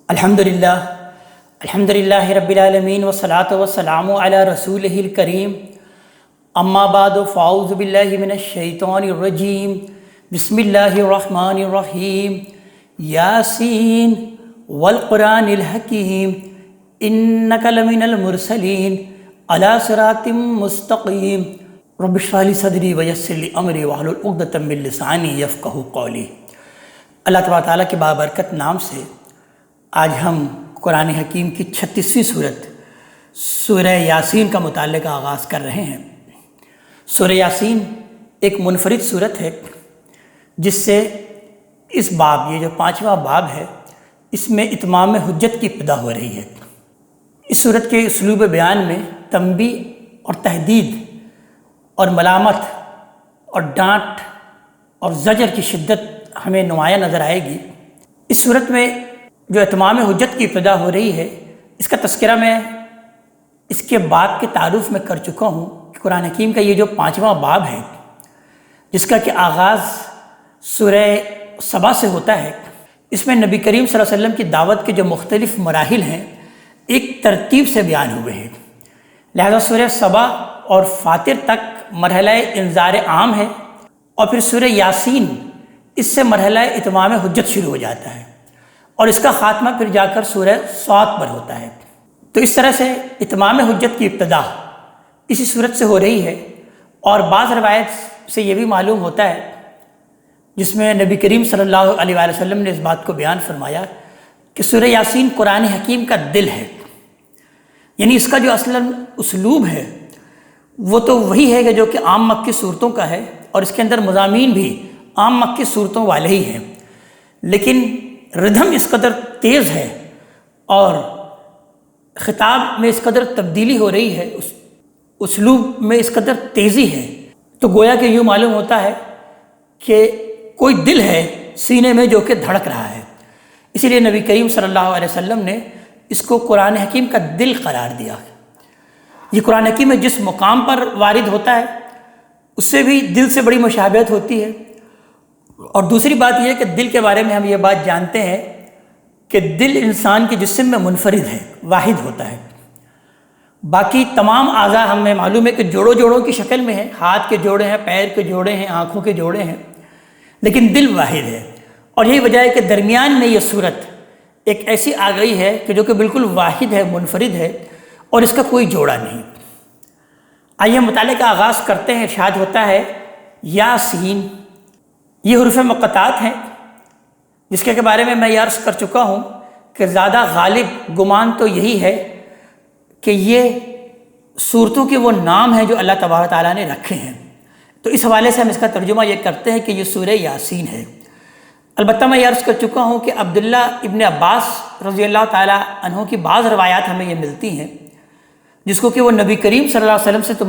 الحمدللہ رب العالمین والصلاة والسلام علی رسولہ الکریم اما بعد فاعوذ باللہ من الشیطان الرجیم بسم اللہ الرحمن الرحیم یاسین والقرآن الحکیم انک لمن المرسلین علی صراط مستقیم رب اشرح لی صدری ویسر لی امری واحلل عقدۃ من لسانی یفقہوا قولی۔ اللہ تبارک تعالیٰ کے بابرکت نام سے آج ہم قرآن حکیم کی 36ویں صورت سورہ یاسین کا مطالعہ کا آغاز کر رہے ہیں۔ سورہ یاسین ایک منفرد صورت ہے جس سے اس باب، یہ جو 5واں باب ہے، اس میں اتمام حجت کی ابتدا ہو رہی ہے۔ اس صورت کے اسلوب بیان میں تنبیہ اور تہدید اور ملامت اور ڈانٹ اور زجر کی شدت ہمیں نمایاں نظر آئے گی۔ اس صورت میں جو اتمام حجت کی ابتدا ہو رہی ہے، اس کا تذکرہ میں اس کے باب کے تعارف میں کر چکا ہوں کہ قرآن حکیم کا یہ جو 5واں باب ہے، جس کا کہ آغاز سورہ سبا سے ہوتا ہے، اس میں نبی کریم صلی اللہ علیہ وسلم کی دعوت کے جو مختلف مراحل ہیں ایک ترتیب سے بیان ہوئے ہیں۔ لہذا سورہ سبا اور فاطر تک مرحلہ انذار عام ہے، اور پھر سورہ یاسین اس سے مرحلہ اتمام حجت شروع ہو جاتا ہے، اور اس کا خاتمہ پھر جا کر سورہ صاد پر ہوتا ہے۔ تو اس طرح سے اتمام حجت کی ابتدا اسی صورت سے ہو رہی ہے، اور بعض روایت سے یہ بھی معلوم ہوتا ہے جس میں نبی کریم صلی اللہ علیہ وآلہ وسلم نے اس بات کو بیان فرمایا کہ سورہ یاسین قرآن حکیم کا دل ہے، یعنی اس کا جو اصلاً اسلوب ہے وہ تو وہی ہے جو کہ عام مکی صورتوں کا ہے، اور اس کے اندر مضامین بھی عام مکی صورتوں والے ہی ہیں، لیکن ردھم اس قدر تیز ہے اور خطاب میں اس قدر تبدیلی ہو رہی ہے، اسلوب میں اس قدر تیزی ہے، تو گویا کہ یوں معلوم ہوتا ہے کہ کوئی دل ہے سینے میں جو کہ دھڑک رہا ہے۔ اسی لیے نبی کریم صلی اللہ علیہ وسلم نے اس کو قرآن حکیم کا دل قرار دیا۔ یہ قرآن حکیم میں جس مقام پر وارد ہوتا ہے اس سے بھی دل سے بڑی مشابہت ہوتی ہے، اور دوسری بات یہ ہے کہ دل کے بارے میں ہم یہ بات جانتے ہیں کہ دل انسان کے جسم میں منفرد ہے، واحد ہوتا ہے۔ باقی تمام اعضاء ہمیں معلوم ہے کہ جوڑوں کی شکل میں ہیں، ہاتھ کے جوڑے ہیں، پیر کے جوڑے ہیں، آنکھوں کے جوڑے ہیں، لیکن دل واحد ہے، اور یہی وجہ ہے کہ درمیان میں یہ صورت ایک ایسی آ گئی ہے کہ جو کہ بالکل واحد ہے، منفرد ہے، اور اس کا کوئی جوڑا نہیں۔ آئیے مطالعے کا آغاز کرتے ہیں۔ ارشاد ہوتا ہے یاسین، یہ حروف مقطعات ہیں جس کے بارے میں یہ عرض کر چکا ہوں کہ زیادہ غالب گمان تو یہی ہے کہ یہ صورتوں کے وہ نام ہیں جو اللہ تبارک تعالیٰ نے رکھے ہیں، تو اس حوالے سے ہم اس کا ترجمہ یہ کرتے ہیں کہ یہ سورہ یاسین ہے۔ البتہ میں یہ عرض کر چکا ہوں کہ عبداللہ ابن عباس رضی اللہ تعالیٰ عنہ کی بعض روایات ہمیں یہ ملتی ہیں جس کو کہ وہ نبی کریم صلی اللہ علیہ وسلم سے تو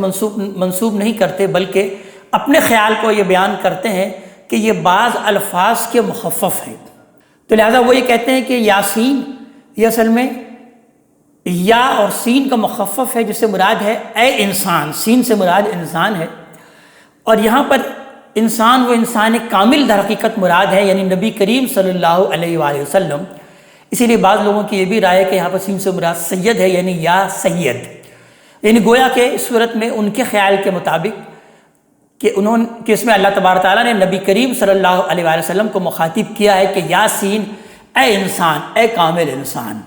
منسوب نہیں کرتے، بلکہ اپنے خیال کو یہ بیان کرتے ہیں کہ یہ بعض الفاظ کے مخفف ہیں، تو لہٰذا وہ یہ کہتے ہیں کہ یاسین یہ اصل میں یا اور سین کا مخفف ہے، جس سے مراد ہے اے انسان، سین سے مراد انسان ہے، اور یہاں پر انسان وہ انسان کامل در حقیقت مراد ہے، یعنی نبی کریم صلی اللہ علیہ وآلہ وسلم۔ اسی لیے بعض لوگوں کی یہ بھی رائے ہے کہ یہاں پر سین سے مراد سید ہے، یعنی یا سید، یعنی گویا کہ اس صورت میں ان کے خیال کے مطابق کہ اس میں اللہ تبارک تعالیٰ نے نبی کریم صلی اللہ علیہ وآلہ وسلم کو مخاطب کیا ہے کہ یاسین اے انسان، اے کامل انسان۔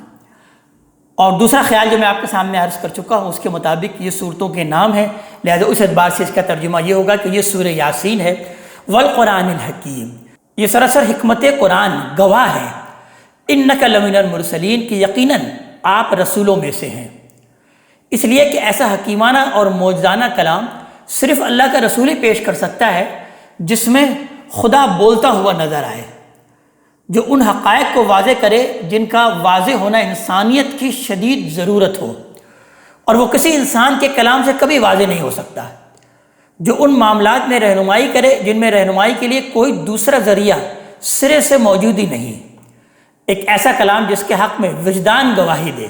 اور دوسرا خیال جو میں آپ کے سامنے عرض کر چکا ہوں اس کے مطابق یہ صورتوں کے نام ہیں، لہذا اس اعتبار سے اس کا ترجمہ یہ ہوگا کہ یہ سورہ یاسین ہے۔ والقرآن الحکیم، یہ سراسر حکمت قرآن گواہ ہے، انک لمن المرسلین، کہ یقیناً آپ رسولوں میں سے ہیں، اس لیے کہ ایسا حکیمانہ اور معجزانہ کلام صرف اللہ کا رسول ہی پیش کر سکتا ہے جس میں خدا بولتا ہوا نظر آئے، جو ان حقائق کو واضح کرے جن کا واضح ہونا انسانیت کی شدید ضرورت ہو، اور وہ کسی انسان کے کلام سے کبھی واضح نہیں ہو سکتا، جو ان معاملات میں رہنمائی کرے جن میں رہنمائی کے لیے کوئی دوسرا ذریعہ سرے سے موجود ہی نہیں، ایک ایسا کلام جس کے حق میں وجدان گواہی دے،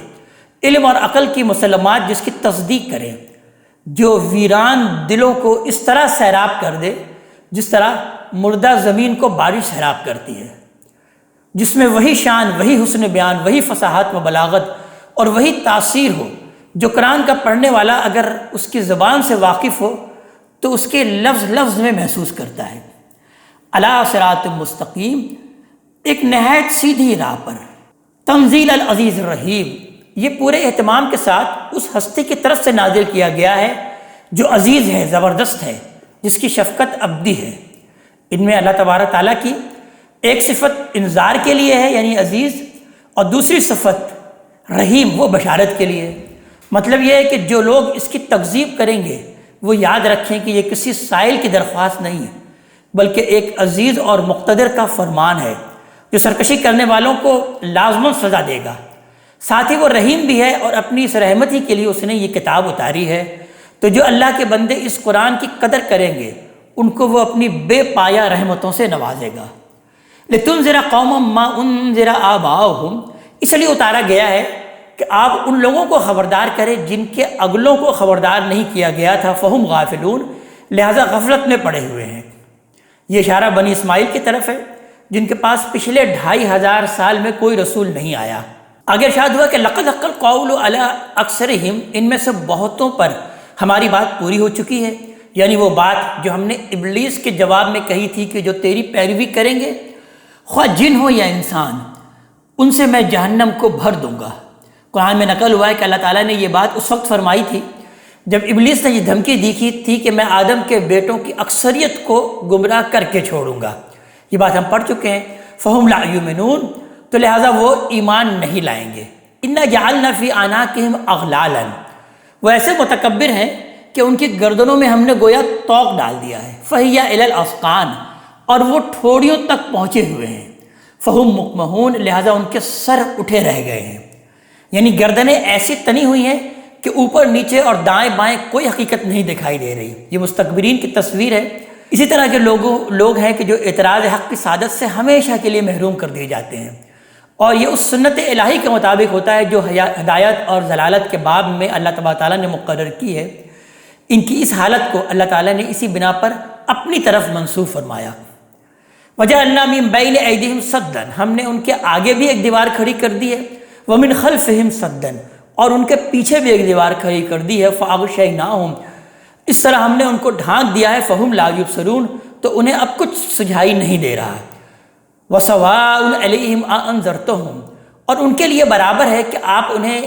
علم اور عقل کی مسلمات جس کی تصدیق کرے، جو ویران دلوں کو اس طرح سیراب کر دے جس طرح مردہ زمین کو بارش سیراب کرتی ہے، جس میں وہی شان، وہی حسن بیان، وہی فصاحت و بلاغت اور وہی تاثیر ہو جو قرآن کا پڑھنے والا اگر اس کی زبان سے واقف ہو تو اس کے لفظ لفظ میں محسوس کرتا ہے۔ علی صراط مستقیم، ایک نہایت سیدھی راہ پر۔ تنزیل العزیز الرحیم، یہ پورے اہتمام کے ساتھ اس ہستی کی طرف سے نازل کیا گیا ہے جو عزیز ہے، زبردست ہے، جس کی شفقت ابدی ہے۔ ان میں اللہ تبارک تعالیٰ کی ایک صفت انذار کے لیے ہے یعنی عزیز، اور دوسری صفت رحیم، وہ بشارت کے لیے ہے۔ مطلب یہ ہے کہ جو لوگ اس کی تکذیب کریں گے وہ یاد رکھیں کہ یہ کسی سائل کی درخواست نہیں ہے، بلکہ ایک عزیز اور مقتدر کا فرمان ہے جو سرکشی کرنے والوں کو لازماً سزا دے گا۔ ساتھ ہی وہ رحیم بھی ہے اور اپنی اس رحمت ہی کے لیے اس نے یہ کتاب اتاری ہے۔ تو جو اللہ کے بندے اس قرآن کی قدر کریں گے ان کو وہ اپنی بے پایہ رحمتوں سے نوازے گا۔ لِتُنذِرَ قَوْمًا مَّا أُنذِرَ آبَاؤُهُمْ، اس لیے اتارا گیا ہے کہ آپ ان لوگوں کو خبردار کریں جن کے اگلوں کو خبردار نہیں کیا گیا تھا، فَهُمْ غَافِلُونَ، لہذا غفلت میں پڑے ہوئے ہیں۔ یہ اشارہ بنی اسماعیل کی طرف ہے جن کے پاس پچھلے 2500 سال میں کوئی رسول نہیں آیا۔ آگے ارشاد ہوا کہ لَقَدْ حَقَّ الْقَوْلُ عَلَىٰ أَكْثَرِهِمْ، ان میں سے بہتوں پر ہماری بات پوری ہو چکی ہے، یعنی وہ بات جو ہم نے ابلیس کے جواب میں کہی تھی کہ جو تیری پیروی کریں گے خواہ جن ہو یا انسان، ان سے میں جہنم کو بھر دوں گا۔ قرآن میں نقل ہوا ہے کہ اللہ تعالیٰ نے یہ بات اس وقت فرمائی تھی جب ابلیس نے یہ دھمکی دی تھی کہ میں آدم کے بیٹوں کی اکثریت کو گمراہ کر کے چھوڑوں گا۔ یہ بات ہم پڑھ چکے ہیں، فَهُمْ لَا يُؤْمِنُونَ، تو لہٰذا وہ ایمان نہیں لائیں گے۔ إِنَّا جَعَلْنَا فِي أَعْنَاقِهِمْ أَغْلَالًا، وہ ایسے متکبر ہیں کہ ان کی گردنوں میں ہم نے گویا طوق ڈال دیا ہے۔ فَهِيَ إِلَى الْأَذْقَانِ، اور وہ ٹھوڑیوں تک پہنچے ہوئے ہیں۔ فَهُمْ مُقْمَحُونَ، لہٰذا ان کے سر اٹھے رہ گئے ہیں، یعنی گردنیں ایسی تنی ہوئی ہیں کہ اوپر نیچے اور دائیں بائیں کوئی حقیقت نہیں دکھائی دے رہی۔ یہ مستکبرین کی تصویر ہے۔ اسی طرح کے لوگ ہیں کہ جو اعتراض حق کی سعادت سے ہمیشہ کے لیے محروم کر دیے جاتے ہیں، اور یہ اس سنت الہی کے مطابق ہوتا ہے جو ہدایت اور ضلالت کے باب میں اللہ تبارک تعالیٰ نے مقرر کی ہے۔ ان کی اس حالت کو اللہ تعالیٰ نے اسی بنا پر اپنی طرف منسوب فرمایا۔ وَجَعَلْنَا مِن بَيْنِ أَيْدِيهِمْ سَدًّا، ہم نے ان کے آگے بھی ایک دیوار کھڑی کر دی ہے، وَمِنْ خَلْفِهِمْ سَدًّا، اور ان کے پیچھے بھی ایک دیوار کھڑی کر دی ہے، فَأَغْشَيْنَاهُمْ، اس طرح ہم نے ان کو ڈھانک دیا ہے، فَهُمْ لَا يُبْصِرُونَ، تو انہیں اب کچھ سجھائی نہیں دے رہا۔ وَسَوَاءٌ عَلَيْهِمْ أَأَنذَرْتَهُمْ، اور ان کے لیے برابر ہے کہ آپ انہیں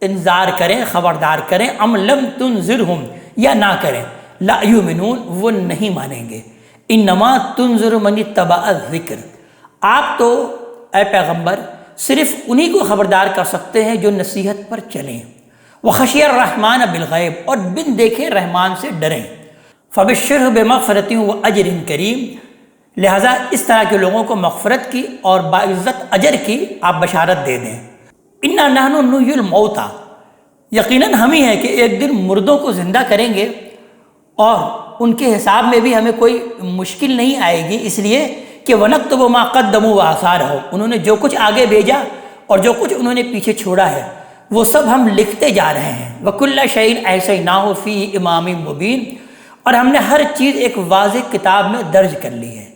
انذار کریں، خبردار کریں، أَمْ لَمْ تُنذِرْهُمْ، یا نہ کریں، لَا يُؤْمِنُونَ، وہ نہیں مانیں گے۔ انما تنذر من اتبع الذکر، آپ تو اے پیغمبر صرف انہی کو خبردار کر سکتے ہیں جو نصیحت پر چلیں، وخشی الرحمن بالغیب، اور بن دیکھے رحمان سے ڈریں، فبشرہ بمغفرۃ واجر کریم، لہٰذا اس طرح کے لوگوں کو مغفرت کی اور باعزت اجر کی آپ بشارت دے دیں۔ انا نحن نحیی الموتى، یقیناً ہم ہی ہیں کہ ایک دن مردوں کو زندہ کریں گے، اور ان کے حساب میں بھی ہمیں کوئی مشکل نہیں آئے گی، اس لیے کہ وَنَكْتُبُ مَا قَدَّمُوا وَآثَارَهُمْ، انہوں نے جو کچھ آگے بھیجا اور جو کچھ انہوں نے پیچھے چھوڑا ہے وہ سب ہم لکھتے جا رہے ہیں۔ وَكُلَّ شَيْءٍ أَحْصَيْنَاهُ فِي إِمَامٍ مُبِينٍ، اور ہم نے ہر چیز ایک واضح کتاب میں درج کر لی ہے،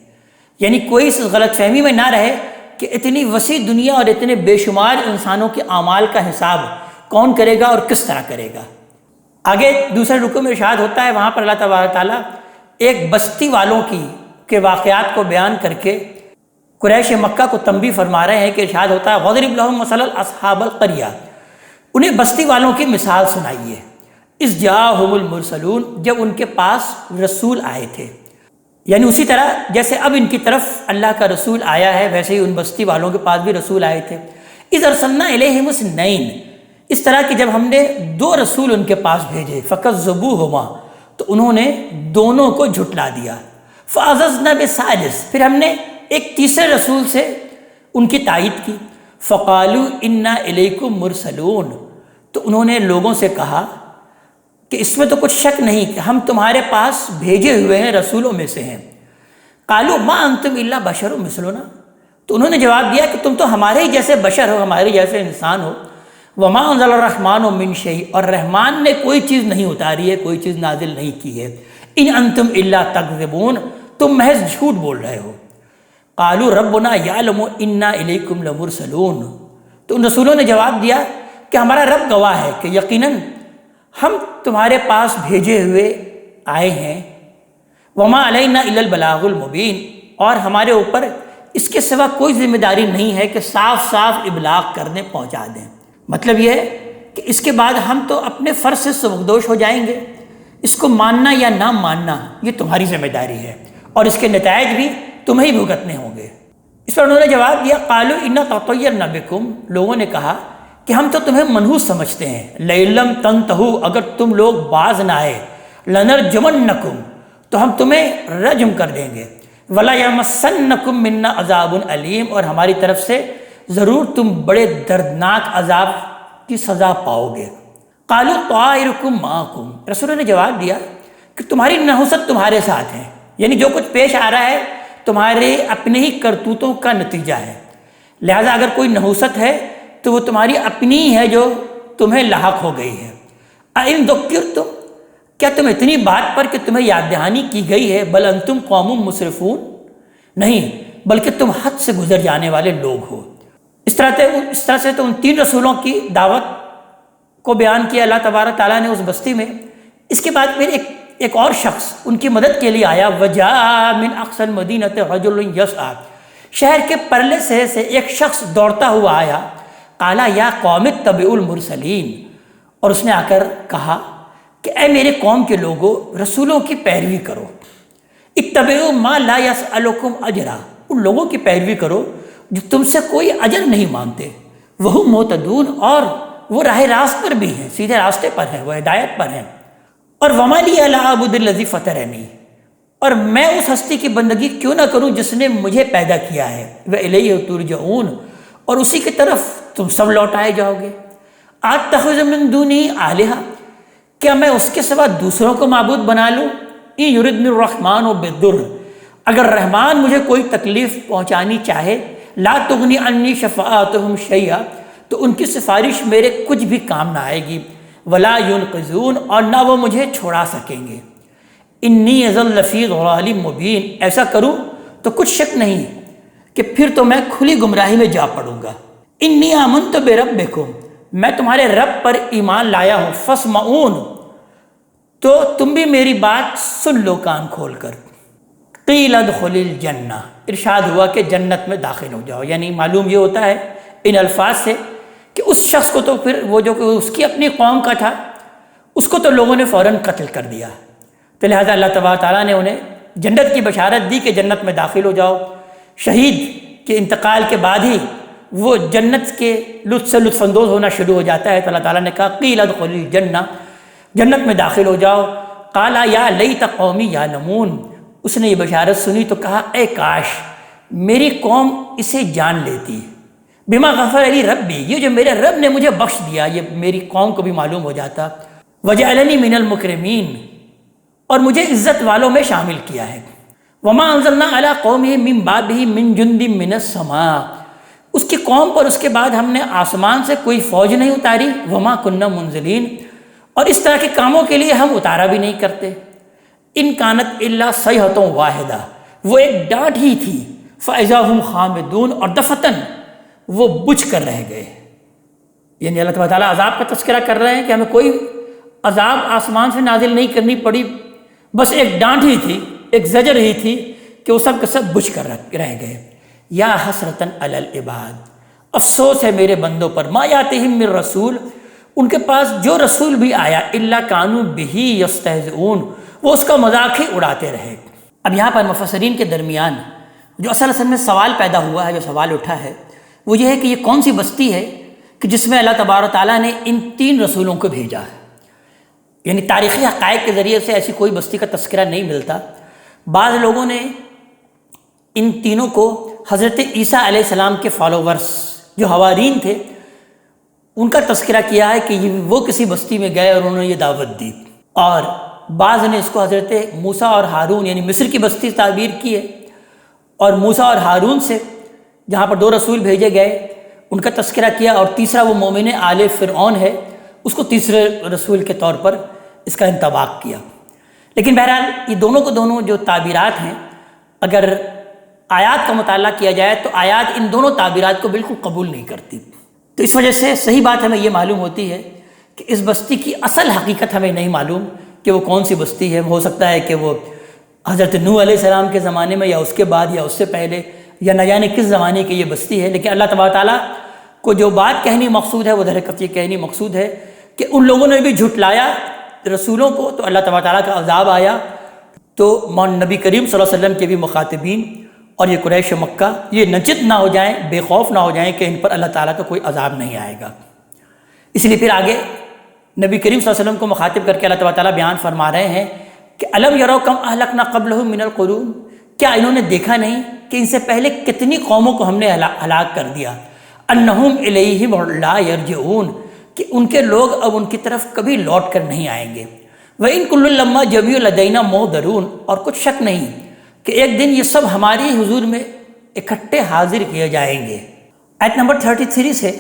یعنی کوئی اس غلط فہمی میں نہ رہے کہ اتنی وسیع دنیا اور اتنے بے شمار انسانوں کے اعمال کا حساب کون کرے گا اور کس طرح کرے گا۔ آگے دوسرے رکوع میں ارشاد ہوتا ہے، وہاں پر اللہ تبارک تعالیٰ ایک بستی والوں کے واقعات کو بیان کر کے قریش مکہ کو تنبیہ فرما رہے ہیں کہ ارشاد ہوتا ہے وَضْرِبْ لَهُم مَثَلًا أَصْحَابَ الْقَرْيَةِ، انہیں بستی والوں کی مثال سنائیے، اِذْ جَاءَهُمُ الْمُرْسَلُونَ، جب ان کے پاس رسول آئے تھے، یعنی اسی طرح جیسے اب ان کی طرف اللہ کا رسول آیا ہے ویسے ہی ان بستی والوں کے پاس بھی رسول آئے تھے۔ اِذْ أَرْسَلْنَا إِلَيْهِمُ اثْنَيْنِ، اس طرح کہ جب ہم نے 2 رسول ان کے پاس بھیجے، فَكَذَّبُوهُمَا، تو انہوں نے دونوں کو جھٹلا دیا، فَعَزَزْنَا بِالثَّالِثِ، پھر ہم نے ایک تیسرے رسول سے ان کی تائید کی، فَقَالُوا إِنَّا إِلَيْكُمْ مُرْسَلُونَ، تو انہوں نے لوگوں سے کہا کہ اس میں تو کچھ شک نہیں کہ ہم تمہارے پاس بھیجے ہوئے ہیں، رسولوں میں سے ہیں۔ قَالُوا مَا أَنْتُمْ إِلَّا بَشَرٌ مِثْلُنَا، تو انہوں نے جواب دیا کہ تم تو ہمارے ہی جیسے بشر ہو، ہمارے جیسے انسان ہو۔ وَمَا أَنزَلَ الرَّحْمَنُ مِنْ شَيْءٍ، اور رحمان نے کوئی چیز نہیں اتاری ہے، کوئی چیز نازل نہیں کی ہے۔ إِنْ أَنْتُمْ إِلَّا تَكْذِبُونَ، تم محض جھوٹ بول رہے ہو۔ قالوا ربنا یعلم انا الیکم لمرسلون، تو ان رسولوں نے جواب دیا کہ ہمارا رب گواہ ہے کہ یقیناً ہم تمہارے پاس بھیجے ہوئے آئے ہیں، وما علینا الا البلاغ المبین، اور ہمارے اوپر اس کے سوا کوئی ذمہ داری نہیں ہے کہ صاف صاف ابلاغ کرنے پہنچا دیں۔ مطلب یہ ہے کہ اس کے بعد ہم تو اپنے فرض سے سبکدوش ہو جائیں گے، اس کو ماننا یا نہ ماننا یہ تمہاری ذمہ داری ہے، اور اس کے نتائج بھی تمہیں ہی بھگتنے ہوں گے۔ اس پر انہوں نے جواب دیا قالوا انا تطیرنا بکم، لوگوں نے کہا کہ ہم تو تمہیں منحوس سمجھتے ہیں، لئن لم تنتہوا، اگر تم لوگ باز نہ آئے، لنرجمنکم، تو ہم تمہیں رجم کر دیں گے، ولا یمسنکم منا عذاب علیم، اور ہماری طرف سے ضرور تم بڑے دردناک عذاب کی سزا پاؤ گے۔ قالوا طائرکم معکم، رسولوں نے جواب دیا کہ تمہاری نحوست تمہارے ساتھ ہے، یعنی جو کچھ پیش آ رہا ہے تمہارے اپنے ہی کرتوتوں کا نتیجہ ہے، لہٰذا اگر کوئی نحوست ہے تو وہ تمہاری اپنی ہی ہے جو تمہیں لاحق ہو گئی ہے۔ اَإِن ذُكِّرْتُمْ، کیا تم اتنی بات پر کہ تمہیں یاد دہانی کی گئی ہے، بل انتم قوم مسرفون، نہیں بلکہ تم حد سے گزر جانے والے لوگ ہو۔ اس طرح سے تو ان 3 رسولوں کی دعوت کو بیان کیا اللہ تبارک تعالیٰ نے اس بستی میں۔ اس کے بعد پھر ایک اور شخص ان کی مدد کے لیے آیا، وَجَاءَ مِنْ أَقْصَى الْمَدِينَةِ رَجُلٌ يَسْعَىٰ، شہر کے پرلے سے ایک شخص دوڑتا ہوا آیا، قَالَ يَا قَوْمِ اتَّبِعُوا الْمُرْسَلِينَ، اور اس نے آ کر کہا کہ اے میرے قوم کے لوگوں، رسولوں کی پیروی کرو، اتبعوا ما لا يسألكم اجرا، ان لوگوں کی پیروی کرو جو تم سے کوئی اجر نہیں مانگتے، وہم مہتدون، اور وہ راہ راست پر بھی ہیں، سیدھے راستے پر ہیں، وہ ہدایت پر ہیں۔ اور وما لی الا اعبد الذی فطرنی، اور میں اس ہستی کی بندگی کیوں نہ کروں جس نے مجھے پیدا کیا ہے، والیہ ترجعون، اور اسی کی طرف تم سب لوٹائے جاؤ گے۔ اتخذ من دونہ آلہہ، کیا میں اس کے سوا دوسروں کو معبود بنا لوں؟ ان یردنی الرحمن بالضر، اگر رحمان مجھے کوئی تکلیف پہنچانی چاہے، لا تغنی عنی شفاعتہم شیئا، تو ان کی سفارش میرے کچھ بھی کام نہ آئے گی، ولا ینقذون، اور نہ وہ مجھے چھڑا سکیں گے۔ انی اذا لفی ضلال مبین، ایسا کروں تو کچھ شک نہیں کہ پھر تو میں کھلی گمراہی میں جا پڑوں گا۔ انی آمنت بربکم، میں تمہارے رب پر ایمان لایا ہوں، فاسمعون، تو تم بھی میری بات سن لو کان کھول کر۔ قیل ادخل الجنہ، ارشاد ہوا کہ جنت میں داخل ہو جاؤ، یعنی معلوم یہ ہوتا ہے ان الفاظ سے کہ اس شخص کو تو پھر وہ جو کہ اس کی اپنی قوم کا تھا اس کو تو لوگوں نے فوراً قتل کر دیا، تو لہٰذا اللہ تبارک تعالیٰ نے انہیں جنت کی بشارت دی کہ جنت میں داخل ہو جاؤ۔ شہید کے انتقال کے بعد ہی وہ جنت کے لطف سے لطف اندوز ہونا شروع ہو جاتا ہے، تو اللہ تعالیٰ نے کہا قیل ادخل الجنہ، جنت میں داخل ہو جاؤ۔ قال یا لیت قومی یعلمون، اس نے یہ بشارت سنی تو کہا اے کاش میری قوم اسے جان لیتی، بما غفر علی ربی، یہ جو میرے رب نے مجھے بخش دیا یہ میری قوم کو بھی معلوم ہو جاتا، وجعلنی من المکرمین، اور مجھے عزت والوں میں شامل کیا ہے۔ وما انزلنا علی قومہ من بعدہ من جند من السماء، اس کی قوم پر اس کے بعد ہم نے آسمان سے کوئی فوج نہیں اتاری، وما کننا منزلین، اور اس طرح کے کاموں کے لیے ہم اتارا بھی نہیں کرتے۔ ان کانت الا صیحۃ واحدہ، وہ ایک ڈانٹ ہی تھی، فاذا ہم خامدون، اور دفتن وہ بجھ کر رہ گئے۔ یعنی اللہ تعالیٰ عذاب کا تذکرہ کر رہے ہیں کہ ہمیں کوئی عذاب آسمان سے نازل نہیں کرنی پڑی، بس ایک ڈانٹ ہی تھی، ایک زجر ہی تھی کہ وہ سب کے سب بجھ کر رہ گئے۔ یا حسرتاً علی العباد، افسوس ہے میرے بندوں پر، ما یاتہم من رسول، ان کے پاس جو رسول بھی آیا، الا کانوا بہ یستہزئون، وہ اس کا مذاق ہی اڑاتے رہے۔ اب یہاں پر مفسرین کے درمیان جو اصل میں سوال پیدا ہوا ہے، جو سوال اٹھا ہے وہ یہ ہے کہ یہ کون سی بستی ہے کہ جس میں اللہ تبارک تعالیٰ نے ان 3 رسولوں کو بھیجا ہے؟ یعنی تاریخی حقائق کے ذریعے سے ایسی کوئی بستی کا تذکرہ نہیں ملتا۔ بعض لوگوں نے ان تینوں کو حضرت عیسیٰ علیہ السلام کے فالوورز جو حوارین تھے ان کا تذکرہ کیا ہے کہ وہ کسی بستی میں گئے اور انہوں نے یہ دعوت دی، اور بعض نے اس کو حضرت موسیٰ اور ہارون یعنی مصر کی بستی تعبیر کی ہے، اور موسیٰ اور ہارون سے جہاں پر 2 رسول بھیجے گئے ان کا تذکرہ کیا، اور تیسرا وہ مومن آل فرعون ہے اس کو تیسرے رسول کے طور پر اس کا انطباق کیا۔ لیکن بہرحال یہ دونوں کو دونوں جو تعبیرات ہیں اگر آیات کا مطالعہ کیا جائے تو آیات ان دونوں تعبیرات کو بالکل قبول نہیں کرتی۔ تو اس وجہ سے صحیح بات ہمیں یہ معلوم ہوتی ہے کہ اس بستی کی اصل حقیقت ہمیں نہیں معلوم کہ وہ کون سی بستی ہے۔ ہو سکتا ہے کہ وہ حضرت نوح علیہ السلام کے زمانے میں یا اس کے بعد یا اس سے پہلے یا نہ جانے کس زمانے کی یہ بستی ہے، لیکن اللہ تبارک تعالیٰ کو جو بات کہنی مقصود ہے وہ در حقیقت یہ کہنی مقصود ہے کہ ان لوگوں نے بھی جھٹلایا رسولوں کو تو اللہ تبارک تعالیٰ کا عذاب آیا۔ تو نبی کریم صلی اللہ علیہ وسلم کے بھی مخاطبین اور یہ قریش مکہ یہ نچت نہ ہو جائیں، بے خوف نہ ہو جائیں کہ ان پر اللہ تعالیٰ کا کوئی عذاب نہیں آئے گا۔ اس لیے پھر آگے نبی کریم صلی اللہ علیہ وسلم کو مخاطب کر کے اللہ تبارک تعالیٰ بیان فرما رہے ہیں کہ الم یروا کم اہلکنا قبلہم من القرون، کیا انہوں نے دیکھا نہیں کہ ان سے پہلے کتنی قوموں کو ہم نے ہلاک کر دیا، انہم الیہم لا یرجعون، کہ ان کے لوگ اب ان کی طرف کبھی لوٹ کر نہیں آئیں گے۔ وَإِن كُلٌّ لَمَّا جَمِيعٌ لَدَيْنَا مُحْضَرُونَ، اور کچھ شک نہیں کہ ایک دن یہ سب ہماری حضور میں اکٹھے حاضر کیے جائیں گے۔ آیت نمبر 33 سے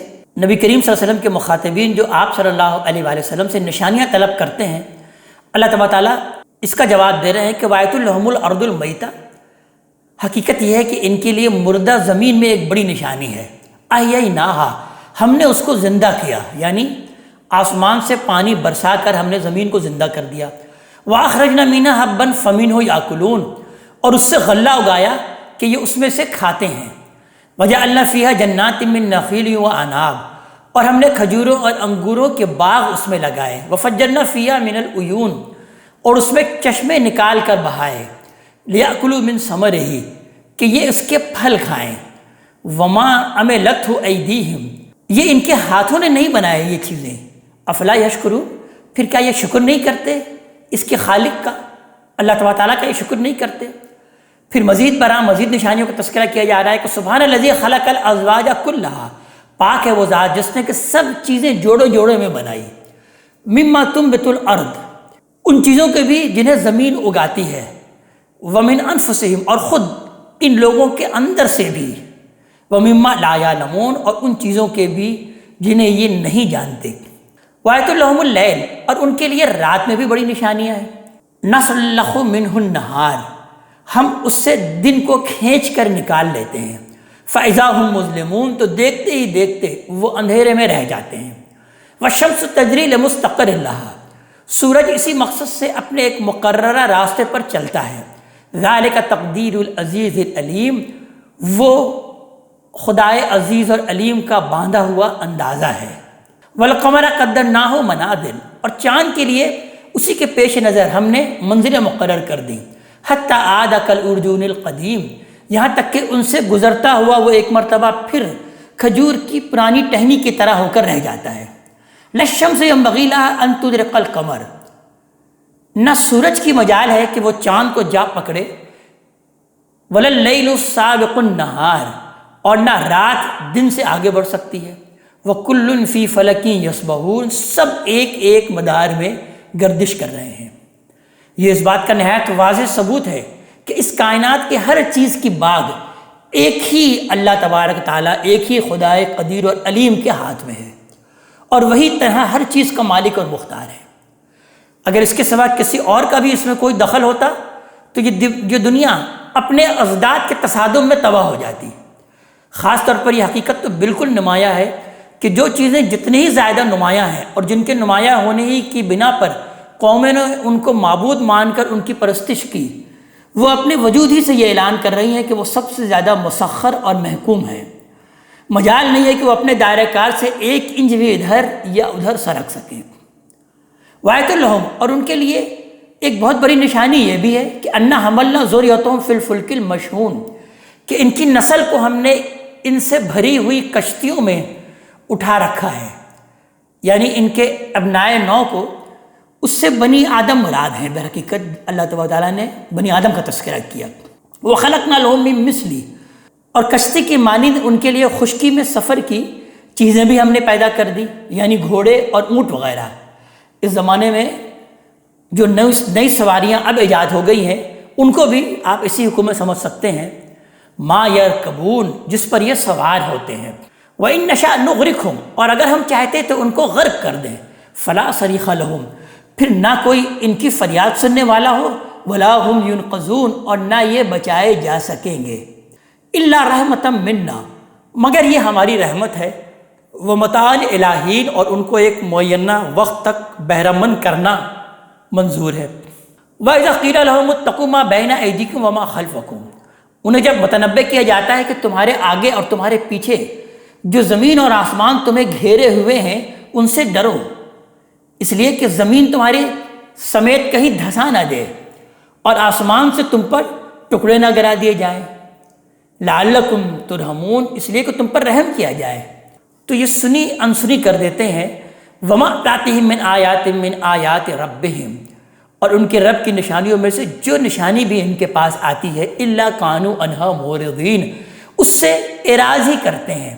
نبی کریم صلی اللہ علیہ وسلم کے مخاطبین جو آپ صلی اللہ علیہ وآلہ وسلم سے نشانیاں طلب کرتے ہیں، اللہ تبارک تعالیٰ اس کا جواب دے رہے ہیں کہ وَآیَةٌ لَهُمُ الْأَرْضُ الْمَيْتَةُ، حقیقت یہ ہے کہ ان کے لیے مردہ زمین میں ایک بڑی نشانی ہے۔ أَحْيَيْنَاهَا، ہم نے اس کو زندہ کیا، یعنی آسمان سے پانی برسا کر ہم نے زمین کو زندہ کر دیا۔ وَأَخْرَجْنَا مِنْهَا حَبًّا فَمِنْهُ يَأْكُلُونَ، اور اس سے غلہ اگایا کہ یہ اس میں سے کھاتے ہیں۔ وَجَعَلْنَا فِيهَا جَنَّاتٍ مِّن نَخِيلٍ وَأَعْنَابٍ، اور ہم نے کھجوروں اور انگوروں کے باغ اس میں لگائے۔ وَفَجَّرْنَا فِيهَا مِنَ الْعُيُونِ، اور اس میں چشمے نکال کر بہائے۔ لِيَأْكُلُوا مِن ثَمَرِهِ، کہ یہ اس کے پھل کھائیں۔ وَمَا عَمِلَتْهُ أَيْدِيهِمْ، یہ ان کے ہاتھوں نے نہیں بنائے یہ چیزیں۔ افلا یشکرون، پھر کیا یہ شکر نہیں کرتے اس کے خالق کا، اللہ تبارک تعالیٰ کا یہ شکر نہیں کرتے؟ پھر مزید برآں مزید نشانیوں کا تذکرہ کیا جا رہا ہے کہ سبحان الذی خلق الازواج کلھا، پاک ہے وہ ذات جس نے کہ سب چیزیں جوڑے جوڑے میں بنائی۔ مما تنبت الارض، ان چیزوں کے بھی جنہیں زمین اگاتی ہے۔ ومن انفسہم، اور خود ان لوگوں کے اندر سے بھی۔ ومما لا یعلمون، اور ان چیزوں کے بھی جنہیں یہ نہیں جانتے۔ وآیۃ لہم اللیل، اور ان کے لیے رات میں بھی بڑی نشانیاں ہیں۔ نسلخ منہ النہار، ہم اس سے دن کو کھینچ کر نکال لیتے ہیں۔ فاذا ہم مظلمون، تو دیکھتے ہی دیکھتے وہ اندھیرے میں رہ جاتے ہیں۔ والشمس تجری لمستقر لہا، سورج اسی مقصد سے اپنے ایک مقررہ راستے پر چلتا ہے۔ ذالک تقدیر العزیز العلیم، وہ خدائے عزیز اور علیم کا باندھا ہوا اندازہ ہے۔ والقمر قدرناہ منازل، اور چاند کے لیے اسی کے پیش نظر ہم نے منزلیں مقرر کر دیں۔ حتی عاد کالعرجون القدیم، یہاں تک کہ ان سے گزرتا ہوا وہ ایک مرتبہ پھر کھجور کی پرانی ٹہنی کی طرح ہو کر رہ جاتا ہے۔ للشمس ينبغي لها ان تدرك القمر، نہ سورج کی مجال ہے کہ وہ چاند کو جا پکڑے۔ ولللیل سابق النہار، اور نہ رات دن سے آگے بڑھ سکتی ہے۔ وَكُلٌّ فِي فَلَكٍ يَسْبَحُونَ، سب ایک ایک مدار میں گردش کر رہے ہیں۔ یہ اس بات کا نہایت واضح ثبوت ہے کہ اس کائنات کے ہر چیز کی باغ ایک ہی اللہ تبارک تعالیٰ، ایک ہی خدائے قدیر اور علیم کے ہاتھ میں ہے، اور وہی طرح ہر چیز کا مالک اور مختار ہے۔ اگر اس کے سوا کسی اور کا بھی اس میں کوئی دخل ہوتا تو یہ دنیا اپنے اضداد کے تصادم میں تباہ ہو جاتی۔ خاص طور پر یہ حقیقت تو بالکل نمایاں ہے کہ جو چیزیں جتنی ہی زیادہ نمایاں ہیں اور جن کے نمایاں ہونے ہی کی بنا پر قومیں نے ان کو معبود مان کر ان کی پرستش کی، وہ اپنے وجود ہی سے یہ اعلان کر رہی ہیں کہ وہ سب سے زیادہ مسخر اور محکوم ہے۔ مجال نہیں ہے کہ وہ اپنے دائرہ کار سے ایک انچ بھی ادھر یا ادھر سرک سکیں۔ وآیۃ لہم، اور ان کے لیے ایک بہت بڑی نشانی یہ بھی ہے کہ انا حملنا ذریتہم فی الفلک المشحون، کہ ان کی نسل کو ہم نے ان سے بھری ہوئی کشتیوں میں اٹھا رکھا ہے، یعنی ان کے ابنائے نو کو، اس سے بنی آدم مراد ہیں۔ بالحقیقت اللہ تبارک تعالیٰ نے بنی آدم کا تذکرہ کیا۔ وَخَلَقْنَا لَهُم مِّن مِّثْلِهِ، اور کشتی کی مانند ان کے لیے خشکی میں سفر کی چیزیں بھی ہم نے پیدا کر دی، یعنی گھوڑے اور اونٹ وغیرہ۔ اس زمانے میں جو نئی سواریاں اب ایجاد ہو گئی ہیں ان کو بھی آپ اسی حکم میں سمجھ سکتے ہیں۔ ما یرکبون، جس پر یہ سوار ہوتے ہیں۔ وَإِن نَشَأْ نُغْرِقْهُمْ، اور اگر ہم چاہتے تو ان کو غرق کر دیں۔ فَلَا صَرِيخَ لَهُمْ، پھر نہ کوئی ان کی فریاد سننے والا ہو۔ وَلَا هُمْ يُنْقَذُونَ، اور نہ یہ بچائے جا سکیں گے۔ الا رحمتا منا، مگر یہ ہماری رحمت ہے، ومتاع الہین، اور ان کو ایک معینہ وقت تک بہرمند کرنا منظور ہے۔ وَإِذَا قِيلَ لَهُمُ اتَّقُوا مَا بَيْنَ أَيْدِيكُمْ وَمَا خَلْفَكُمْ، انہیں جب متنبہ کیا جاتا ہے کہ تمہارے آگے اور تمہارے پیچھے جو زمین اور آسمان تمہیں گھیرے ہوئے ہیں ان سے ڈرو، اس لیے کہ زمین تمہاری سمیت کہیں دھسا نہ دے اور آسمان سے تم پر ٹکڑے نہ گرا دیے جائیں، لعلکم ترحمون، اس لیے کہ تم پر رحم کیا جائے۔ تو یہ سنی انسنی کر دیتے ہیں۔ وما تاتہم من آیات من آیات ربہم، اور ان کے رب کی نشانیوں میں سے جو نشانی بھی ان کے پاس آتی ہے، الا کانوا عنہا معرضین، اس سے اعراض ہی کرتے ہیں۔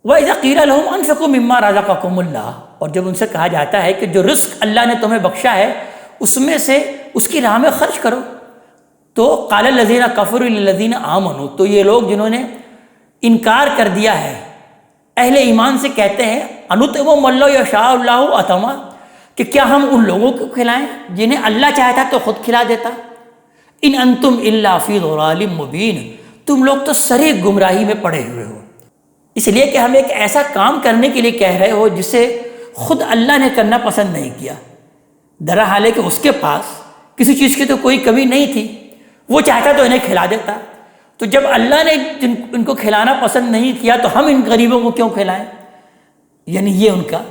وَإِذَا قِيلَ لَهُمْ أَنفِقُوا مِمَّا رَزَقَكُمُ اللَّهُ، اور جب ان سے کہا جاتا ہے کہ جو رزق اللہ نے تمہیں بخشا ہے اس میں سے اس کی راہ میں خرچ کرو، تو قَالَ الَّذِينَ كَفَرُوا لِلَّذِينَ آمَنُوا، تو یہ لوگ جنہوں نے انکار کر دیا ہے اہل ایمان سے کہتے ہیں، أَنُطْعِمُ مَن لَّوْ يَشَاءُ اللَّهُ أَطْعَمَهُ، کہ کیا ہم ان لوگوں کو کھلائیں جنہیں اللہ چاہتا تو خود کھلا دیتا۔ ان انتم الا فی ضلال مبین، تم لوگ تو سری گمراہی میں پڑے ہوئے ہو، اس لیے کہ ہم ایک ایسا کام کرنے کے لیے کہہ رہے ہو جسے خود اللہ نے کرنا پسند نہیں کیا، درحال ہے کہ اس کے پاس کسی چیز کی تو کوئی کمی نہیں تھی، وہ چاہتا تو انہیں کھلا دیتا۔ تو جب اللہ نے ان کو کھلانا پسند نہیں کیا تو ہم ان غریبوں کو کیوں کھلائیں؟ یعنی یہ ان کا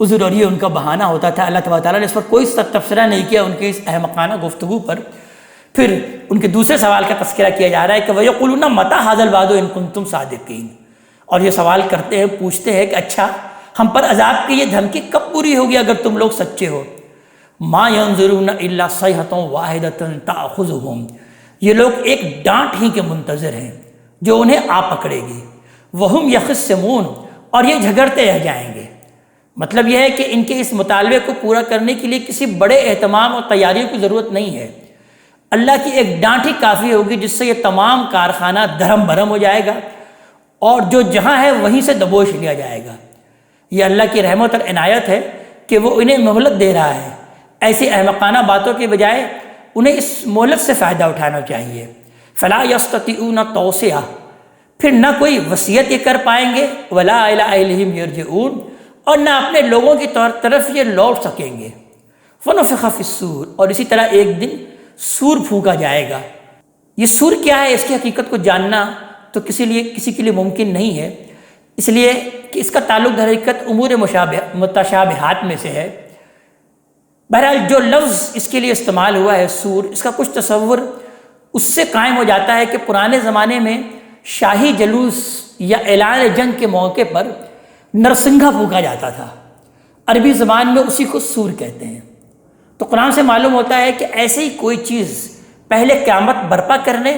عذر اور یہ ان کا بہانہ ہوتا تھا۔ اللہ تبارک تعالیٰ نے اس پر کوئی تبصرہ نہیں کیا ان کی اس احمقانہ گفتگو پر۔ پھر ان کے دوسرے سوال کا تذکرہ کیا جا رہا ہے کہ وَيَقُولُونَ مَتَىٰ هَٰذَا الْوَعْدُ إِن كُنتُمْ صَادِقِينَ، اور یہ سوال کرتے ہیں، پوچھتے ہیں کہ اچھا ہم پر عذاب کی یہ دھمکی کب پوری ہوگی اگر تم لوگ سچے ہو؟ مَا يَنظُرُونَ إِلَّا صَيْحَةً وَاحِدَةً تَأْخُذُهُمْ، یہ لوگ ایک ڈانٹ ہی کے منتظر ہیں جو انہیں آ پکڑے گی، وَهُمْ يَخِصِّمُونَ، اور یہ جھگڑتے رہ جائیں گے۔ مطلب یہ ہے کہ ان کے اس مطالبے کو پورا کرنے کے لیے کسی بڑے اہتمام اور تیاریوں کی ضرورت نہیں ہے، اللہ کی ایک ڈانٹ ہی کافی ہوگی جس سے یہ تمام کارخانہ دھرم بھرم ہو جائے گا اور جو جہاں ہے وہیں سے دبوچ لیا جائے گا۔ یہ اللہ کی رحمت اور عنایت ہے کہ وہ انہیں مہلت دے رہا ہے، ایسی احمقانہ باتوں کے بجائے انہیں اس مہلت سے فائدہ اٹھانا چاہیے۔ فلا یستطیعون توسعہ، پھر نہ کوئی وصیت یہ کر پائیں گے، ولا الی اہلہم یرجعون، اور نہ اپنے لوگوں کی طرف یہ لوٹ سکیں گے۔ فنفخ فی الصور، اور اسی طرح ایک دن سور پھونکا جائے گا۔ یہ سور کیا ہے اس کی حقیقت کو جاننا تو کسی کے لیے ممکن نہیں ہے، اس لیے کہ اس کا تعلق در حقیقت امور متشابہات میں سے ہے۔ بہرحال جو لفظ اس کے لیے استعمال ہوا ہے سور، اس کا کچھ تصور اس سے قائم ہو جاتا ہے کہ پرانے زمانے میں شاہی جلوس یا اعلان جنگ کے موقع پر نرسنگھا پھونکا جاتا تھا، عربی زبان میں اسی کو سور کہتے ہیں۔ تو قرآن سے معلوم ہوتا ہے کہ ایسے ہی کوئی چیز پہلے قیامت برپا کرنے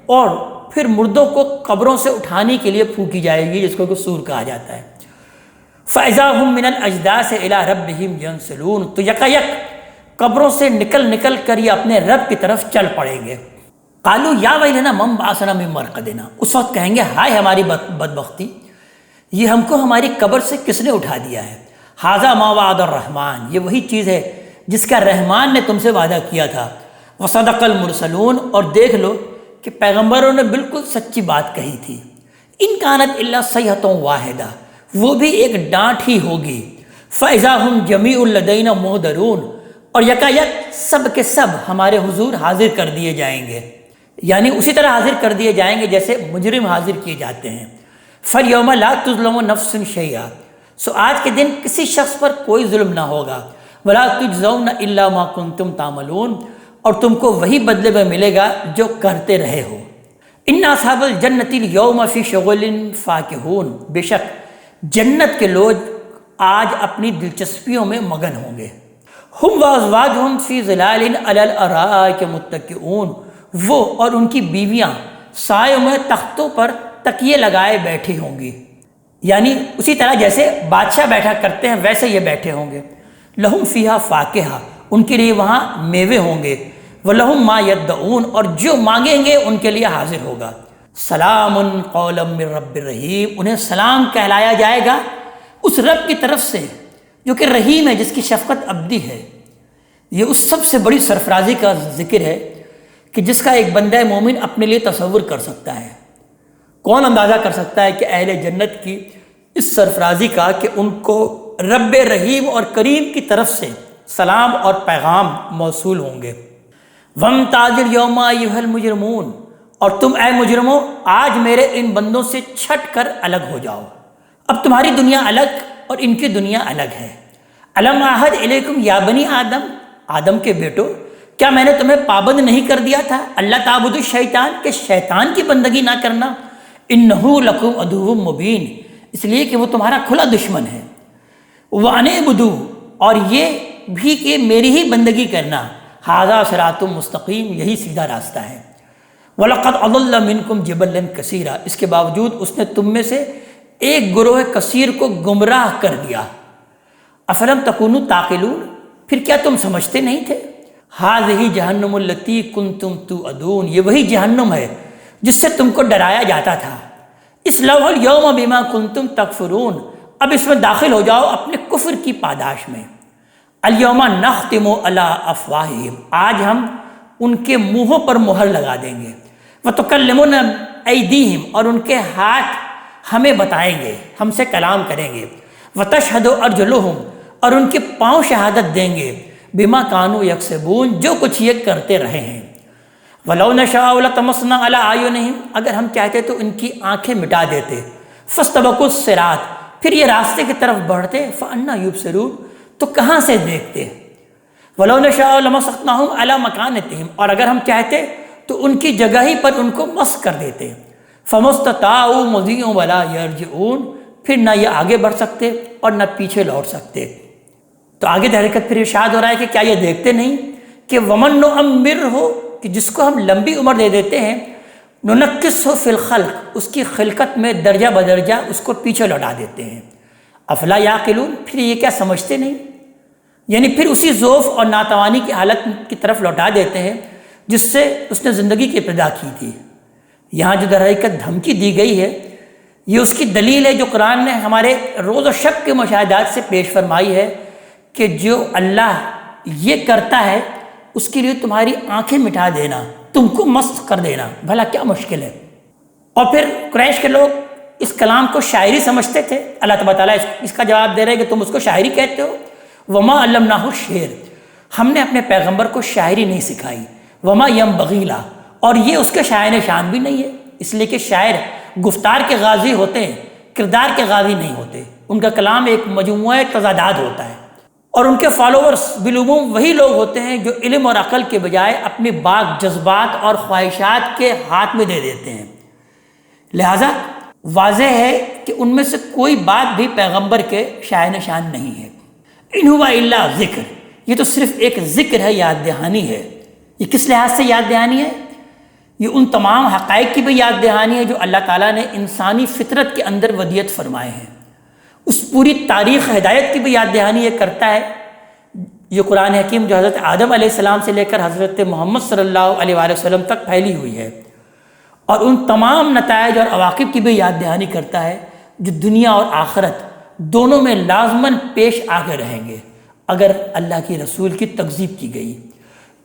اور پھر مردوں کو قبروں سے اٹھانے کے لیے پھونکی جائے گی، جس کو سور کہا جاتا ہے۔ فَإِذَا هُم مِّنَ الْأَجْدَاثِ إِلَىٰ رَبِّهِمْ يَنْسِلُونَ، تو یکایک قبروں سے نکل کر یہ اپنے رب کی طرف چل پڑیں گے۔ قَالُوا يَا وَيْلَنَا مَن بَعَثَنَا مِن مَّرْقَدِنَا، اس وقت کہیں گے ہائے ہماری بدبختی، یہ ہم کو ہماری قبر سے کس نے اٹھا دیا ہے۔ هَٰذَا مَا وَعَدَ الرَّحْمَٰنُ، یہ وہی چیز ہے جس کا رحمان نے تم سے وعدہ کیا تھا۔ وَصَدَقَ الْمُرْسَلُونَ، اور دیکھ لو کہ پیغمبروں نے بالکل سچی بات کہی تھی۔ إِن كَانَتْ إِلَّا صَيْحَةٌ وَاحِدَةٌ، وہ بھی ایک ڈانٹ ہی ہوگی۔ فَإِذَا هُمْ جَمِيعٌ لَدَيْنَا مُحْضَرُونَ، اور یکایک سب کے سب ہمارے حضور حاضر کر دیے جائیں گے، یعنی اسی طرح حاضر کر دیے جائیں گے جیسے مجرم حاضر کیے جاتے ہیں۔ فَالْيَوْمَ لَا تُظْلَمُ نَفْسٌ شَيْئًا، سو آج کے دن کسی شخص پر کوئی ظلم نہ ہوگا۔ وَلَا تُجْزَوْنَ إِلَّا مَا كُنتُمْ تَعْمَلُونَ، اور تم کو وہی بدلے میں ملے گا جو کرتے رہے ہو۔ إِنَّ أَصْحَابَ الْجَنَّةِ الْيَوْمَ فِي شُغُلٍ فَاكِهُونَ، بے شک جنت کے لوگ آج اپنی دلچسپیوں میں مگن ہوں گے۔ هُمْ وَأَزْوَاجُهُمْ فِي ظِلَالٍ عَلَى الْأَرَائِكِ مُتَّكِئُونَ، وہ اور ان کی بیویاں سایوں میں تختوں پر تکیے لگائے بیٹھی ہوں گی، یعنی اسی طرح جیسے بادشاہ بیٹھا کرتے ہیں ویسے یہ بیٹھے ہوں گے۔ لَهُمْ فِيهَا فَاكِهَةٌ، ان کے لیے وہاں میوے ہوں گے۔ وَلَهُمْ مَا يَدَّعُونَ، اور جو مانگیں گے ان کے لیے حاضر ہوگا۔ سلام قولا من رب الرحیم، انہیں سلام کہلایا جائے گا اس رب کی طرف سے جو کہ رحیم ہے، جس کی شفقت ابدی ہے۔ یہ اس سب سے بڑی سرفرازی کا ذکر ہے کہ جس کا ایک بندہ مومن اپنے لیے تصور کر سکتا ہے۔ کون اندازہ کر سکتا ہے کہ اہل جنت کی اس سرفرازی کا کہ ان کو رب رحیم اور کریم کی طرف سے سلام اور پیغام موصول ہوں گے۔ وَامْتَازِ الْيَوْمَ أَيُّهَا الْمُجْرِمُونَ، اور تم اے مجرموں آج میرے ان بندوں سے چھٹ کر الگ ہو جاؤ۔ اب تمہاری دنیا الگ اور ان کی دنیا الگ ہے۔ أَلَمْ أَعْهَدْ إِلَيْكُمْ يَا بَنِي آدم، آدم کے بیٹو کیا میں نے تمہیں پابند نہیں کر دیا تھا اللہ تعبدوا الشیطان، کہ شیطان کی بندگی نہ کرنا؟ إِنَّهُ لَكُمْ عَدُوٌّ مُبِينٌ، اس لیے کہ وہ تمہارا کھلا دشمن ہے۔ وَأَنِ اعْبُدُوا، اور یہ بھی کہ میری ہی بندگی کرنا، ھذا صراط مستقیم، یہی سیدھا راستہ ہے۔ وَلَقَدْ أَضَلَّ مِنْكُمْ جِبَلًّا كَثِيرًا، اس کے باوجود اس نے تم میں سے ایک گروہ کثیر کو گمراہ کر دیا۔ أَفَلَمْ تَكُونُوا تَعْقِلُونَ، پھر کیا تم سمجھتے نہیں تھے؟ ھذِهِ جَهَنَّمُ الَّتِي كُنْتُمْ تُوعَدُونَ، یہ وہی جہنم ہے جس سے تم کو ڈرایا جاتا تھا۔ اصلوها اليوم بما كنتم تکفرون، اب اس میں داخل ہو جاؤ اپنے کفر کی پاداش میں۔ اليوم نختم علی افواہہم، آج ہم ان کے منہوں پر مہر لگا دیں گے۔ وتکلمنا ایدیہم، اور ان کے ہاتھ ہمیں بتائیں گے، ہم سے کلام کریں گے۔ وتشہد ارجلہم، اور ان کے پاؤں شہادت دیں گے، بما کانوا یکسبون، جو کچھ یہ کرتے رہے ہیں۔ وَلَوْ نَشَاءُ لَطَمَسْنَا عَلَىٰ أَعْيُنِهِمْ، اگر ہم چاہتے تو ان کی آنکھیں مٹا دیتے۔ فَاسْتَبَقُوا الصِّرَاطَ، پھر یہ راستے کی طرف بڑھتے۔ فَأَنَّىٰ يُبْصِرُونَ، تو کہاں سے دیکھتے۔ وَلَوْ نَشَاءُ لَمَسَخْنَاهُمْ عَلَىٰ مَكَانَتِهِمْ، اور اگر ہم چاہتے تو ان کی جگہ ہی پر ان کو مسخ کر دیتے۔ فَمَا اسْتَطَاعُوا مُضِيًّا وَلَا يَرْجِعُونَ، پھر نہ یہ آگے بڑھ سکتے اور نہ پیچھے لوٹ سکتے۔ تو آگے حرکت پھر ارشاد ہو رہا ہے کہ کیا یہ دیکھتے نہیں کہ وَمَن نُعَمِّرْهُ، کہ جس کو ہم لمبی عمر دے دیتے ہیں، نُنَكِّسْهُ فِي الْخَلْقِ، اس کی خلقت میں درجہ بدرجہ اس کو پیچھے لوٹا دیتے ہیں۔ افلا یعقلون، پھر یہ کیا سمجھتے نہیں، یعنی پھر اسی ضعف اور ناتوانی کی حالت کی طرف لوٹا دیتے ہیں جس سے اس نے زندگی کی ابتدا کی تھی۔ یہاں جو در حقیقت دھمکی دی گئی ہے یہ اس کی دلیل ہے جو قرآن نے ہمارے روز و شب کے مشاہدات سے پیش فرمائی ہے کہ جو اللہ یہ کرتا ہے اس کے لیے تمہاری آنکھیں مٹا دینا، تم کو مسخ کر دینا، بھلا کیا مشکل ہے۔ اور پھر قریش کے لوگ اس کلام کو شاعری سمجھتے تھے، اللہ تبارک تعالیٰ اس کا جواب دے رہے کہ تم اس کو شاعری کہتے ہو۔ وما علمناہ الشعر، ہم نے اپنے پیغمبر کو شاعری نہیں سکھائی۔ وما ينبغی لہ، اور یہ اس کے شاعر شان بھی نہیں ہے، اس لیے کہ شاعر گفتار کے غازی ہوتے ہیں، کردار کے غازی نہیں ہوتے، ان کا کلام ایک مجموعہ تضادات ہوتا ہے، اور ان کے فالوورز بالعموم وہی لوگ ہوتے ہیں جو علم اور عقل کے بجائے اپنے باغ جذبات اور خواہشات کے ہاتھ میں دے دیتے ہیں۔ لہٰذا واضح ہے کہ ان میں سے کوئی بات بھی پیغمبر کے شاعر شان نہیں ہے۔ ان ہوا الا ذکر، یہ تو صرف ایک ذکر ہے، یاد دہانی ہے۔ یہ کس لحاظ سے یاد دہانی ہے؟ یہ ان تمام حقائق کی بھی یاد دہانی ہے جو اللہ تعالیٰ نے انسانی فطرت کے اندر ودیت فرمائے ہیں۔ اس پوری تاریخ ہدایت کی بھی یاد دہانی یہ کرتا ہے یہ قرآن حکیم جو حضرت آدم علیہ السلام سے لے کر حضرت محمد صلی اللہ علیہ وآلہ وسلم تک پھیلی ہوئی ہے، اور ان تمام نتائج اور عواقب کی بھی یاد دہانی کرتا ہے جو دنیا اور آخرت دونوں میں لازماً پیش آگے رہیں گے اگر اللہ کی رسول کی تکذیب کی گئی۔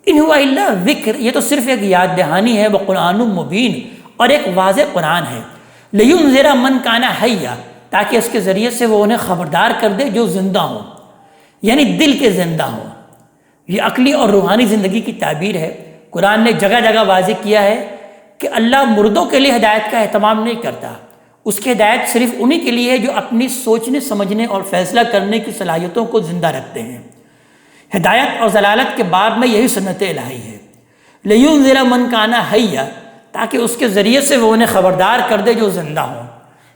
ان ہوا الا ذکر، یہ تو صرف ایک یاد دہانی ہے، وہ قرآن مبین، اور ایک واضح قرآن ہے۔ لینذر من کان حیا، تاکہ اس کے ذریعے سے وہ انہیں خبردار کر دے جو زندہ ہوں، یعنی دل کے زندہ ہوں۔ یہ عقلی اور روحانی زندگی کی تعبیر ہے۔ قرآن نے جگہ جگہ واضح کیا ہے کہ اللہ مردوں کے لیے ہدایت کا اہتمام نہیں کرتا، اس کی ہدایت صرف انہی کے لیے ہے جو اپنی سوچنے سمجھنے اور فیصلہ کرنے کی صلاحیتوں کو زندہ رکھتے ہیں۔ ہدایت اور ضلالت کے باب میں یہی سنت الہی ہے۔ لینذر من کان حیا، تاکہ اس کے ذریعے سے وہ انہیں خبردار کر دے جو زندہ ہوں۔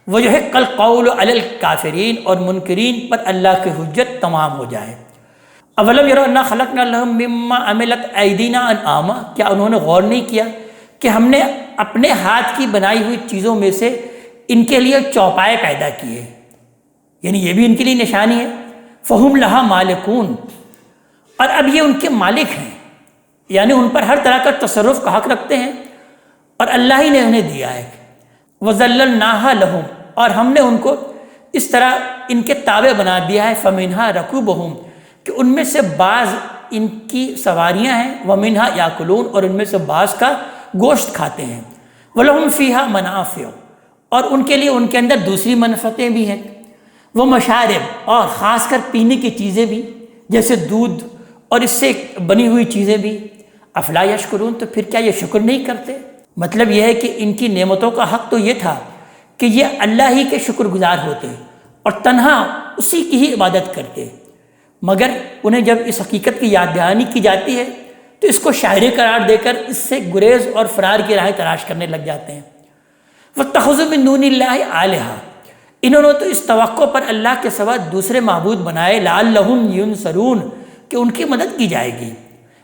ویحق القول علی الکافرین، اور منکرین پر اللہ کی حجت تمام ہو جائے۔ اولم یروا انا خلقنا لهم مما عملت ایدینا انعاما، کیا انہوں نے غور نہیں کیا کہ ہم نے اپنے ہاتھ کی بنائی ہوئی چیزوں میں سے ان کے لیے چوپائے پیدا کیے، یعنی یہ بھی ان کے لیے نشانی ہے۔ فہم لہا مالکون، اور اب یہ ان کے مالک ہیں، یعنی ان پر ہر طرح کا تصرف کا حق رکھتے ہیں اور اللہ ہی نے انہیں دیا ہے۔ وَذَلَّلْنَاهَا لَهُمْ، اور ہم نے ان کو اس طرح ان کے تابع بنا دیا ہے۔ فَمِنْهَا رَكُوبُهُمْ، کہ ان میں سے بعض ان کی سواریاں ہیں، وَمِنْهَا يَأْكُلُونَ، اور ان میں سے بعض کا گوشت کھاتے ہیں۔ وَلَهُمْ فِيهَا مَنَافِعُ، اور ان کے لیے ان کے اندر دوسری منفعتیں بھی ہیں، وہ مشارب اور خاص کر پینے کی چیزیں بھی، جیسے دودھ اور اس سے بنی ہوئی چیزیں بھی۔ افلا یشکرون، تو پھر کیا یہ شکر نہیں کرتے؟ مطلب یہ ہے کہ ان کی نعمتوں کا حق تو یہ تھا کہ یہ اللہ ہی کے شکر گزار ہوتے اور تنہا اسی کی ہی عبادت کرتے، مگر انہیں جب اس حقیقت کی یاد دہانی کی جاتی ہے تو اس کو شاعری قرار دے کر اس سے گریز اور فرار کی راہیں تلاش کرنے لگ جاتے ہیں۔ وَاتَّخَذُوا مِن دُونِ اللَّهِ آلِهَةً، انہوں نے تو اس توقع پر اللہ کے سوا دوسرے معبود بنائے، لَعَلَّهُمْ يُنصَرُونَ، کہ ان کی مدد کی جائے گی۔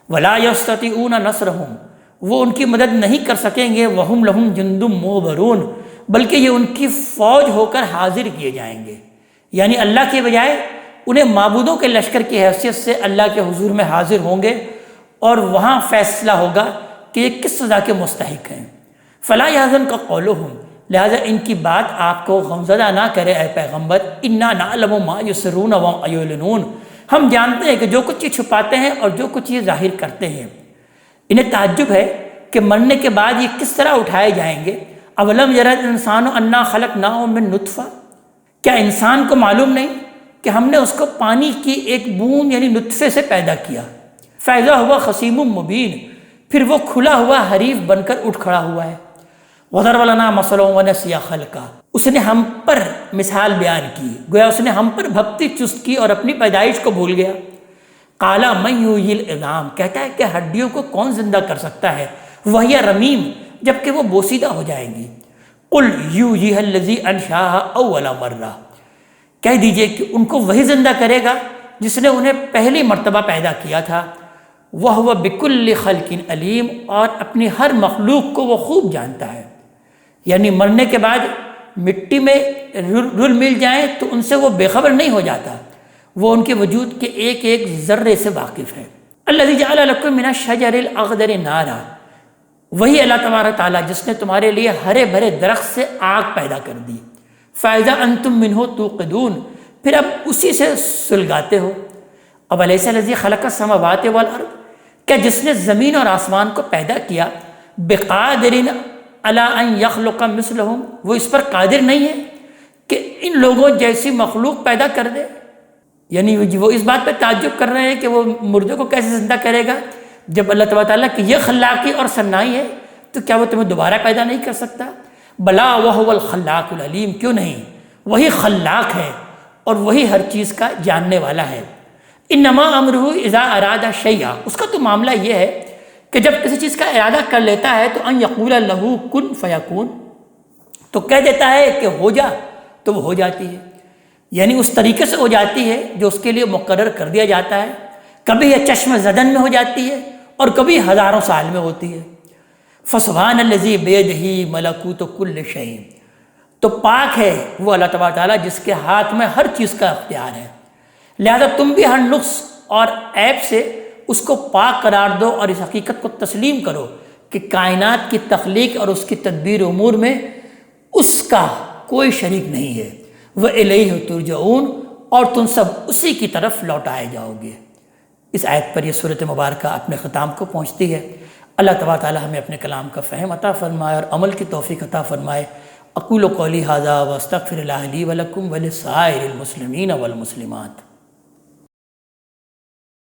وَلَا يَسْتَطِيعُونَ نَصْرَهُمْ، وہ ان کی مدد نہیں کر سکیں گے، وَهُمْ لَهُمْ جُنْدٌ مُّحْضَرُونَ، بلکہ یہ ان کی فوج ہو کر حاضر کیے جائیں گے، یعنی اللہ کے بجائے انہیں معبودوں کے لشکر کی حیثیت سے اللہ کے حضور میں حاضر ہوں گے، اور وہاں فیصلہ ہوگا کہ یہ کس سزا کے مستحق ہیں۔ فلا يحزنك قولهم، لہذا ان کی بات آپ کو غمزدہ نہ کرے اے پیغمبر، انا نعلم ما يسرون وما يعلنون، ہم جانتے ہیں کہ جو کچھ یہ چھپاتے ہیں اور جو کچھ یہ ظاہر کرتے ہیں۔ انہیں تعجب ہے کہ مرنے کے بعد یہ کس طرح اٹھائے جائیں گے۔ اولم یری الانسان انا خلقناه من نطفہ، کیا انسان کو معلوم نہیں کہ ہم نے اس کو پانی کی ایک بوند یعنی نطفے سے پیدا کیا۔ فاذا هو خصیم مبین، پھر وہ کھلا ہوا حریف بن کر اٹھ کھڑا ہوا ہے۔ وضرب لنا مثلا ونسیا خلقہ، اس نے ہم پر مثال بیان کی، گویا اس نے ہم پر بھپتی چست کی اور اپنی پیدائش کو بھول گیا۔ قال من یحیی العظام، کہتا ہے کہ ہڈیوں کو کون زندہ کر سکتا ہے، وہی رمیم، جبکہ وہ بوسیدہ ہو جائیں گی۔ قل یحییھا الذی انشأها اول مرہ، کہہ دیجئے کہ ان کو وہی زندہ کرے گا جس نے انہیں پہلی مرتبہ پیدا کیا تھا۔ وَهُوَ بِكُلِّ خَلْقٍ علیم، اور اپنی ہر مخلوق کو وہ خوب جانتا ہے۔ یعنی مرنے کے بعد مٹی میں رل مل جائیں تو ان سے وہ بے خبر نہیں ہو جاتا، وہ ان کے وجود کے ایک ایک ذرے سے واقف ہے۔ الَّذِي جَعَلَ لَكُم مِّنَ الشَّجَرِ الْأَخْضَرِ نَارًا، وہی اللہ تبارک تعالیٰ جس نے تمہارے لیے ہرے بھرے درخت سے آگ پیدا کر دی۔ فَإِذَا أَنتُم مِّنْهُ تُوقِدُونَ، پھر اب اسی سے سلگاتے ہو۔ اب الیس الذی خلق السماوات والارض، کہ جس نے زمین اور آسمان کو پیدا کیا، بقادر علی ان یخلق مثلہم، وہ اس پر قادر نہیں ہے کہ ان لوگوں جیسی مخلوق پیدا کر دے۔ یعنی وہ اس بات پہ تعجب کر رہے ہیں کہ وہ مردوں کو کیسے زندہ کرے گا، جب اللہ تبارک تعالیٰ کی یہ خلاقی اور صنائی ہے تو کیا وہ تمہیں دوبارہ پیدا نہیں کر سکتا؟ بلا وہو الخلاق العلیم، کیوں نہیں، وہی خلاق ہے اور وہی ہر چیز کا جاننے والا ہے۔ انما امرہ اذا اراد شیئا، اس کا تو معاملہ یہ ہے کہ جب کسی چیز کا ارادہ کر لیتا ہے تو ان یقول لہ کن فیکون، تو کہہ دیتا ہے کہ ہو جا تو وہ ہو جاتی ہے، یعنی اس طریقے سے ہو جاتی ہے جو اس کے لیے مقرر کر دیا جاتا ہے۔ کبھی یہ چشم زدن میں ہو جاتی ہے اور کبھی ہزاروں سال میں ہوتی ہے۔ فسبحان الذی بیدہ ملکوت کل شیء، تو پاک ہے وہ اللہ تبارک تعالیٰ جس کے ہاتھ میں ہر چیز کا اختیار ہے، لہذا تم بھی ہر نقص اور عیب سے اس کو پاک قرار دو اور اس حقیقت کو تسلیم کرو کہ کائنات کی تخلیق اور اس کی تدبیر امور میں اس کا کوئی شریک نہیں ہے۔ وَإِلَيْهِ تُرْجَعُونَ، اور تم سب اسی کی طرف لوٹائے جاؤ گے۔ اس آیت پر یہ صورت مبارکہ اپنے ختام کو پہنچتی ہے۔ اللہ تبارک تعالیٰ ہمیں اپنے کلام کا فہم عطا فرمائے اور عمل کی توفیق عطا فرمائے۔ اقول قولی ھذا واستغفر اللہ لی ولکم ولسائر المسلمین والمسلمات۔